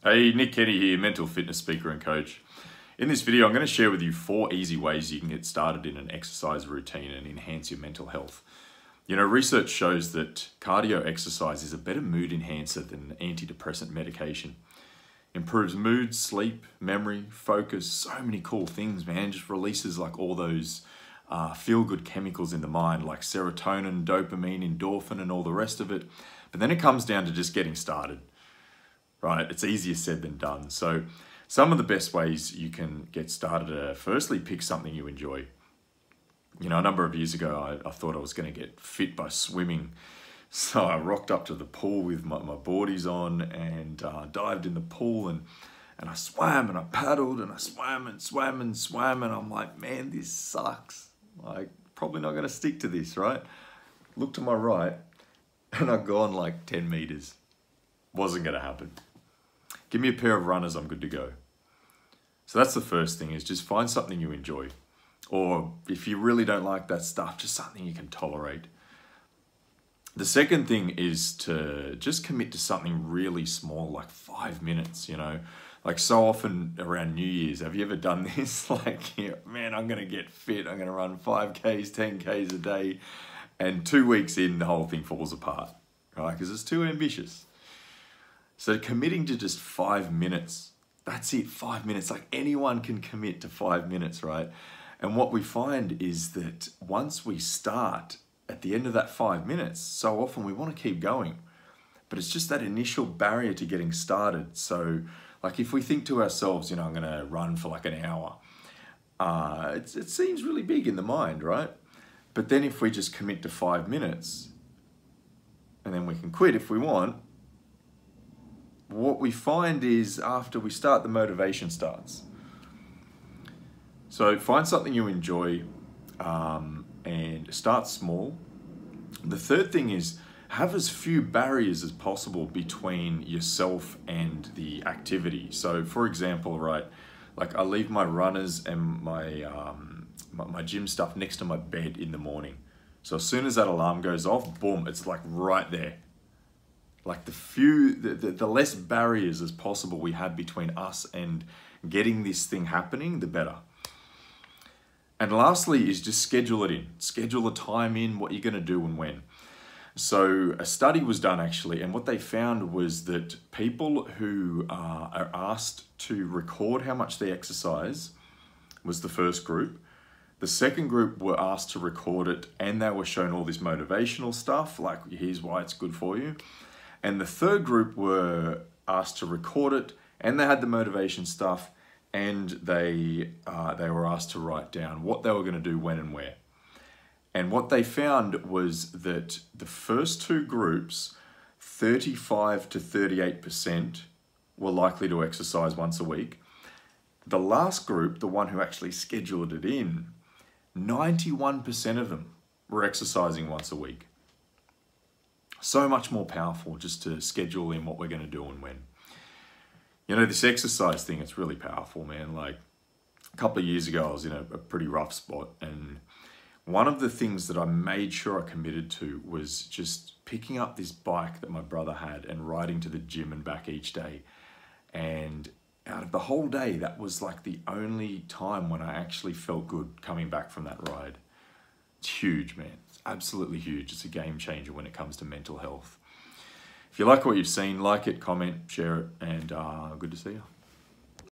Hey, Nick Kenny here, mental fitness speaker and coach. In this video, I'm going to share with you 4 easy ways you can get started in an exercise routine and enhance your mental health. You know, research shows that cardio exercise is a better mood enhancer than antidepressant medication. Improves mood, sleep, memory, focus, so many cool things, man. Just releases like all those feel-good chemicals in the mind, like serotonin, dopamine, endorphin, and all the rest of it. But then it comes down to just getting started. Right, it's easier said than done. So some of the best ways you can get started are, firstly, pick something you enjoy. You know, a number of years ago, I thought I was going to get fit by swimming. So I rocked up to the pool with my boardies on and dived in the pool and I swam and I paddled and I swam and I'm like, man, this sucks. Like, probably not going to stick to this, right? Look to my right and I've gone like 10 meters. Wasn't going to happen. Give me a pair of runners, I'm good to go. So that's the first thing, is just find something you enjoy. Or if you really don't like that stuff, just something you can tolerate. The second thing is to just commit to something really small, like 5 minutes, you know. Like so often around New Year's, have you ever done this? Like, you know, man, I'm going to get fit. I'm going to run 5Ks, 10Ks a day. And 2 weeks in, the whole thing falls apart, right? Because it's too ambitious. So committing to just 5 minutes, that's it, 5 minutes. Like anyone can commit to 5 minutes, right? And what we find is that once we start, at the end of that 5 minutes, so often we want to keep going. But it's just that initial barrier to getting started. So like if we think to ourselves, you know, I'm going to run for like an hour, it seems really big in the mind, right? But then if we just commit to 5 minutes, and then we can quit if we want, what we find is after we start, the motivation starts. So find something you enjoy and start small. The third thing is have as few barriers as possible between yourself and the activity. So for example, right, like I leave my runners and my gym stuff next to my bed in the morning. So as soon as that alarm goes off, boom, it's like right there. Like the less barriers as possible we have between us and getting this thing happening, the better. And lastly is just schedule it in. Schedule a time in, what you're going to do and when. So a study was done actually, and what they found was that people who are asked to record how much they exercise was the first group. The second group were asked to record it and they were shown all this motivational stuff, like here's why it's good for you. And the third group were asked to record it, and they had the motivation stuff, and they were asked to write down what they were going to do, when and where. And what they found was that the first 2 groups, 35 to 38%, were likely to exercise once a week. The last group, the one who actually scheduled it in, 91% of them were exercising once a week. So much more powerful just to schedule in what we're going to do and when. You know, this exercise thing, it's really powerful, man. Like a couple of years ago, I was in a pretty rough spot. And one of the things that I made sure I committed to was just picking up this bike that my brother had and riding to the gym and back each day. And out of the whole day, that was like the only time when I actually felt good coming back from that ride. It's huge, man. It's absolutely huge. It's a game changer when it comes to mental health. If you like what you've seen, like it, comment, share it, and good to see you.